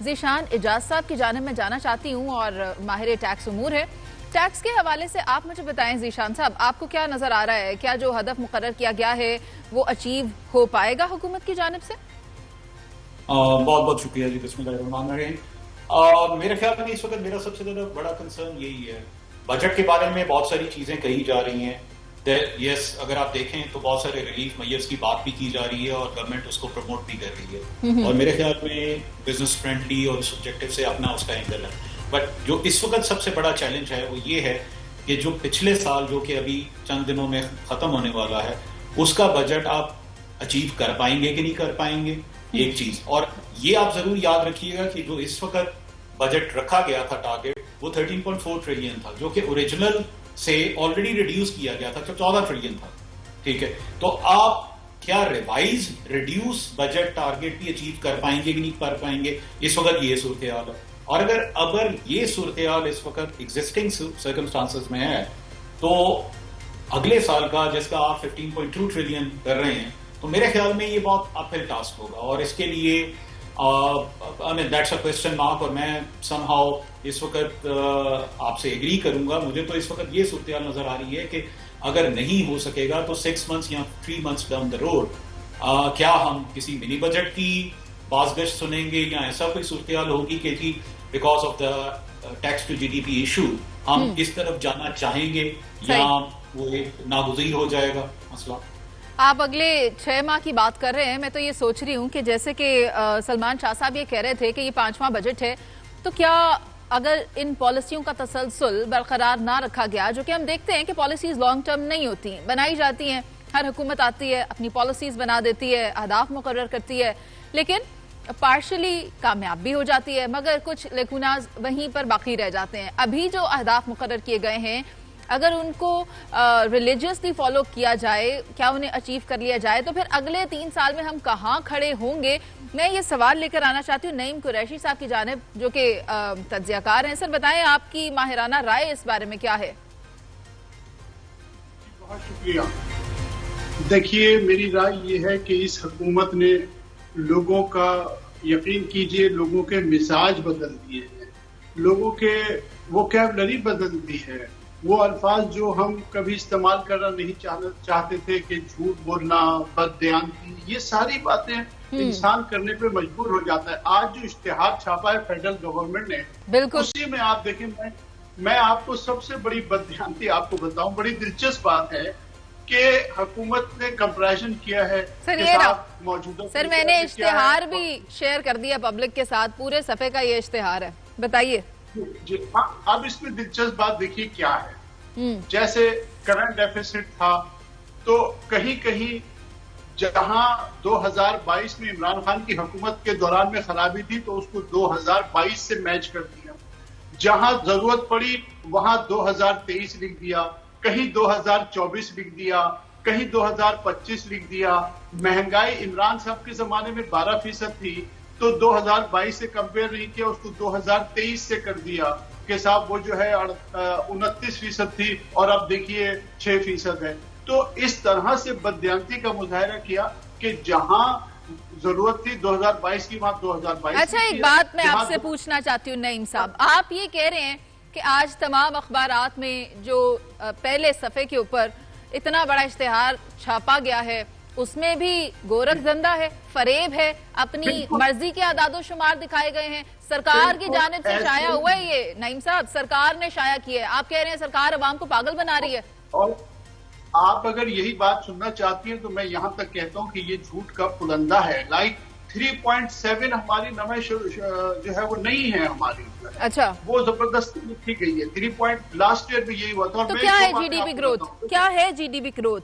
ज़ीशान इजाज साहब की जानिब में जाना चाहती हूँ और माहिर टैक्स उमूर है। टैक्स के हवाले से आप मुझे बताएं ज़ीशान साहब, आपको क्या नजर आ रहा है, क्या जो हदफ मुकर्रर किया गया है वो अचीव हो पाएगा हुकूमत की जानिब से? बहुत बहुत शुक्रिया जी। बिस्मिल्लाहिर्रहमानिर्रहीम। मेरे ख्याल में इस वक्त मेरा सबसे ज्यादा बड़ा कंसर्न यही है। बजट के बारे में बहुत सारी चीजें कही जा रही हैं। यस, अगर आप देखें तो बहुत सारे रिलीफ मेजर्स की बात भी की जा रही है और गवर्नमेंट उसको प्रमोट भी कर रही है और मेरे ख्याल में बिजनेस फ्रेंडली और उस ऑब्जेक्टिव से अपना उसका एंगल है। बट जो इस वक्त सबसे बड़ा चैलेंज है वो ये है कि जो पिछले साल जो कि अभी चंद दिनों में खत्म होने वाला है उसका बजट आप अचीव कर पाएंगे कि नहीं कर पाएंगे, एक चीज। और ये आप जरूर याद रखिएगा कि जो इस वक्त बजट रखा गया था टारगेट वो 13.4 ट्रिलियन था, जो कि ओरिजिनल से ऑलरेडी रिड्यूस किया गया था, जो 14 ट्रिलियन था। ठीक है, तो आप क्या रिवाइज रिड्यूस बजट टारगेट भी अचीव कर पाएंगे कि नहीं कर पाएंगे, इस वक्त ये सूरत हाल है। और अगर ये सूरत हाल इस वक्त एग्जिस्टिंग सर्कमस्टांसेस में है तो अगले साल का जिसका आप 15.2 ट्रिलियन कर रहे हैं तो मेरे ख्याल में ये बहुत अपहिल टास्क होगा और इसके लिए I mean that's a question mark. और मैं समहाउ इस वक्त आपसे एग्री करूंगा। मुझे तो इस वक्त ये सूरत हाल नजर आ रही है कि अगर नहीं हो सकेगा तो 6 मंथ्स या 3 मंथ्स डाउन द रोड क्या हम किसी मिनी बजट की बाज़गश्त सुनेंगे या ऐसा कोई सूरत हाल होगी कि जी because of the tax to GDP issue हम इस तरफ जाना चाहेंगे या वो नागुज़ीर हो जाएगा मसला। आप अगले 6 माह की बात कर रहे हैं। मैं तो ये सोच रही हूँ कि जैसे कि सलमान शाह साहब ये कह रहे थे कि ये 5वां बजट है, तो क्या अगर इन पॉलिसियों का तसलसल बरकरार ना रखा गया, जो कि हम देखते हैं कि पॉलिसीज लॉन्ग टर्म नहीं होती, बनाई जाती हैं, हर हुकूमत आती है अपनी पॉलिसीज बना देती है, अहदाफ मुकर्रर करती है, लेकिन पार्शली कामयाब भी हो जाती है, मगर कुछ लेकुनाज वहीं पर बाकी रह जाते हैं। अभी जो अहदाफ मुकर्रर किए गए हैं अगर उनको रिलीजियसली फॉलो किया जाए, क्या उन्हें अचीव कर लिया जाए, तो फिर अगले 3 साल में हम कहाँ खड़े होंगे? मैं ये सवाल लेकर आना चाहती हूँ नईम कुरैशी साहब की जानिब, जो कि तज्जियाकार हैं। सर बताएं, आपकी माहिराना राय इस बारे में क्या है? बहुत शुक्रिया। देखिए, मेरी राय ये है कि इस हुकूमत ने लोगों का, यकीन कीजिए, लोगों के मिजाज बदल दिए हैं, लोगों के वोकैबुलरी बदल दी है। वो अल्फाज जो हम कभी इस्तेमाल करना नहीं चाहते थे कि झूठ बोलना, बददयानती, ये सारी बातें इंसान करने पे मजबूर हो जाता है। आज जो इश्तिहार छापा है फेडरल गवर्नमेंट ने, बिल्कुल उसी में आप देखें, मैं आपको सबसे बड़ी बददयानती आपको बताऊं, बड़ी दिलचस्प बात है कि हुकूमत ने कंपैरिजन किया है मौजूदा। सर मैंने इश्तिहार भी शेयर कर दिया पब्लिक के साथ, पूरे सफे का ये इश्तिहार है, बताइए जी। अब इसमें दिलचस्प बात देखिए क्या है। जैसे करंट डेफिसिट था तो कहीं कहीं जहां 2022 में इमरान खान की हुकूमत के दौरान में खराबी थी तो उसको 2022 से मैच कर दिया, जहां जरूरत पड़ी वहां 2023 लिख दिया, कहीं 2024 लिख दिया, कहीं 2025 लिख दिया। महंगाई इमरान साहब के जमाने में 12% थी तो 2022 से कंपेयर नहीं किया, उसको 2023 से कर दिया कि साहब वो जो है 29% थी और अब देखिए 6% है। तो इस तरह से बददयानती का मुजाहरा किया कि जहां जरूरत थी 2022 की वहां 2022। अच्छा, एक बात मैं आपसे पूछना चाहती हूँ नईम साहब, आप ये कह रहे हैं कि आज तमाम अखबारात में जो पहले सफे के ऊपर इतना बड़ा इश्तिहार छापा गया है उसमें भी गोरख धंधा है, फरेब है, अपनी मर्जी के आदादो शुमार दिखाए गए हैं, सरकार की जानिब से शाया हुआ है। ये नईम साहब सरकार ने शाया किया है, आप कह रहे हैं सरकार अवाम को पागल बना रही है। और आप अगर यही बात सुनना चाहती हैं तो मैं यहां तक कहता हूं कि ये झूठ का पुलंदा है। लाइक 3.7 हमारी नमय जो है वो नहीं है हमारी। अच्छा, वो जबरदस्ती लिखी गई है। 3 लास्ट ईयर भी यही हुआ था। तो क्या है जीडीपी ग्रोथ? क्या है जीडीपी ग्रोथ?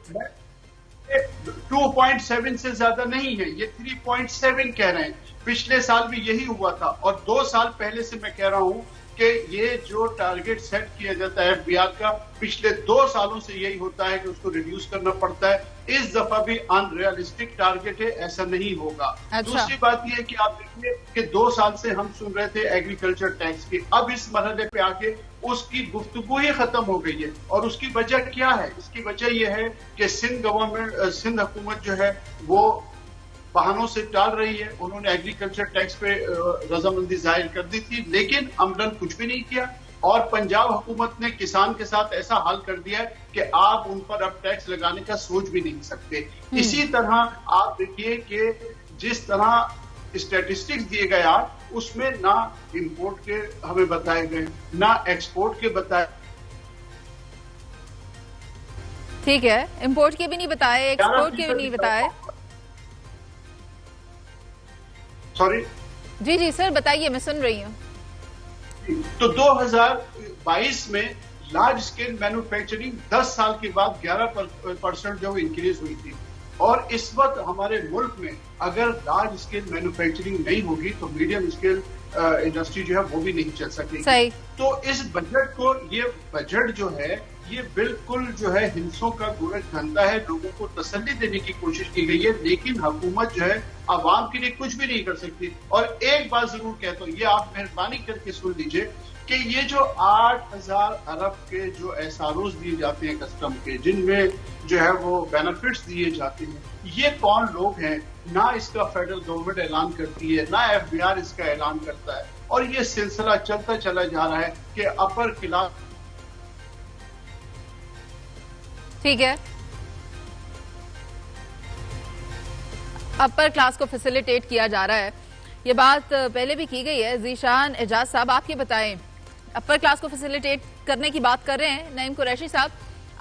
2.7 से ज्यादा नहीं है, ये 3.7 कह रहे हैं। पिछले साल भी यही हुआ था और 2 साल पहले से मैं कह रहा हूं कि ये जो टारगेट सेट किया जाता है एफबीआर का, पिछले 2 सालों से यही होता है कि उसको रिड्यूस करना पड़ता है। इस दफा भी अनरियलिस्टिक टारगेट है, ऐसा नहीं होगा। अच्छा। दूसरी बात यह है कि आप देखिए कि 2 साल से हम सुन रहे थे एग्रीकल्चर टैक्स की, अब इस मरहले पे आके उसकी गुफ्तगू ही खत्म हो गई है। और उसकी वजह क्या है? इसकी वजह यह है कि सिंध हुकूमत जो है वो बहानों से टाल रही है। उन्होंने एग्रीकल्चर टैक्स पे रजामंदी जाहिर कर दी थी, लेकिन अमलन कुछ भी नहीं किया। और पंजाब हुकूमत ने किसान के साथ ऐसा हाल कर दिया है कि आप उन पर अब टैक्स लगाने का सोच भी नहीं सकते। इसी तरह आप देखिए कि जिस तरह स्टैटिस्टिक्स दिए गए आज, उसमें ना इंपोर्ट के हमें बताए गए, ना एक्सपोर्ट के बताए। ठीक है, इंपोर्ट के भी नहीं बताए, एक्सपोर्ट के भी नहीं बताए। सॉरी, जी जी सर, बताइए, मैं सुन रही हूँ। तो 2022 में लार्ज स्केल मैन्युफैक्चरिंग 10 साल के बाद 11% जो इंक्रीज हुई थी। और इस वक्त हमारे मुल्क में अगर लार्ज स्केल मैन्युफैक्चरिंग नहीं होगी तो मीडियम स्केल इंडस्ट्री जो है वो भी नहीं चल सकेगी। सही। तो इस बजट को, ये बजट जो है ये बिल्कुल जो है हिंसों का गोरख धंधा है। लोगों को तसल्ली देने की कोशिश की गई है, लेकिन हुकूमत जो है आवाम के लिए कुछ भी नहीं कर सकती। और एक बात जरूर कहता हूं, ये आप मेहरबानी करके सुन लीजिए कि ये जो 8,000 अरब के जो एसआरओज दिए जाते हैं कस्टम के, जिनमें जो है वो बेनिफिट्स दिए जाते हैं, ये कौन लोग हैं? ना इसका फेडरल गवर्नमेंट ऐलान करती है, ना एफबीआर इसका ऐलान करता है। और ये सिलसिला चलता चला जा रहा है कि अपर क्लास। ठीक है, अपर क्लास को फैसिलिटेट किया जा रहा है, ये बात पहले भी की गई है। जीशान एजाज साहब, आप ये बताएं, अपर क्लास को फैसिलिटेट करने की बात कर रहे हैं नईम कुरैशी साहब,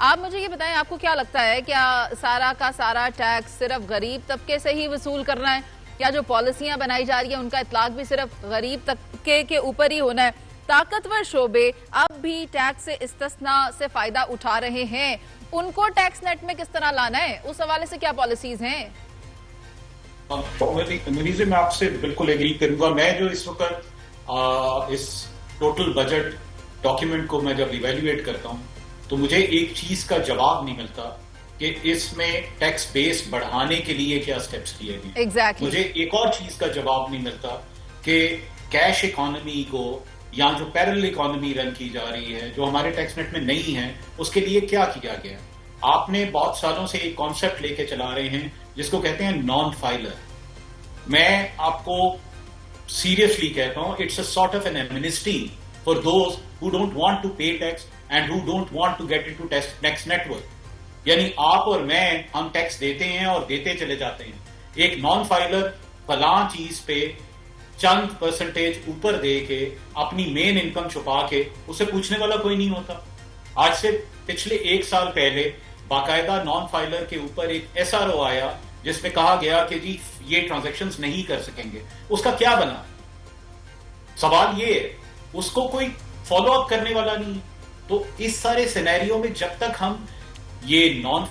आप मुझे ये बताएं, आपको क्या लगता है, क्या सारा का सारा टैक्स सिर्फ गरीब तबके से ही वसूल करना है, या जो पॉलिसियां बनाई जा रही है उनका इतलाक भी सिर्फ गरीब तबके के ऊपर ही होना है? ताकतवर शोबे अब भी टैक्स से इस्तिस्ना से फायदा उठा रहे हैं, उनको टैक्स नेट में किस तरह लाना है, उस हवाले से क्या पॉलिसीज हैं? मैं आपसे बिल्कुल एग्री करूंगा। मैं जो इस वक्त इस टोटल बजट डॉक्यूमेंट को मैं जब इवेल्युएट करता हूं तो मुझे एक चीज का जवाब नहीं मिलता कि इसमें टैक्स बेस बढ़ाने के लिए क्या स्टेप्स लिए गए। Exactly. मुझे एक और चीज का जवाब नहीं मिलता कि कैश इकोनॉमी को या जो पैरेलल इकोनॉमी रन की जा रही है, जो हमारे टैक्स नेट में नहीं है, उसके लिए क्या किया गया। आपने बहुत सालों से एक कॉन्सेप्ट लेके चला रहे हैं जिसको कहते हैं नॉन फाइलर। मैं आपको सीरियसली कहता हूं, it's a sort of an amnesty for those who don't want to pay tax and who don't want to get into tax network. यानी आप और मैं, हम टैक्स देते हैं और देते चले जाते हैं। एक नॉन फाइलर फलां चीज पे चंद परसेंटेज ऊपर दे के अपनी मेन इनकम छुपा के, उसे पूछने वाला कोई नहीं होता। आज से पिछले 1 साल पहले बाकायदा नॉन फाइलर के ऊपर एक एसआरओ आया जिसमें कहा गया कि जी ये ट्रांजैक्शंस नहीं कर सकेंगे। उसका क्या बना? सवाल ये है, उसको कोई फॉलो अप करने वाला नहीं है। तो इस सारे सिनेरियो में जब तक हम ये नॉन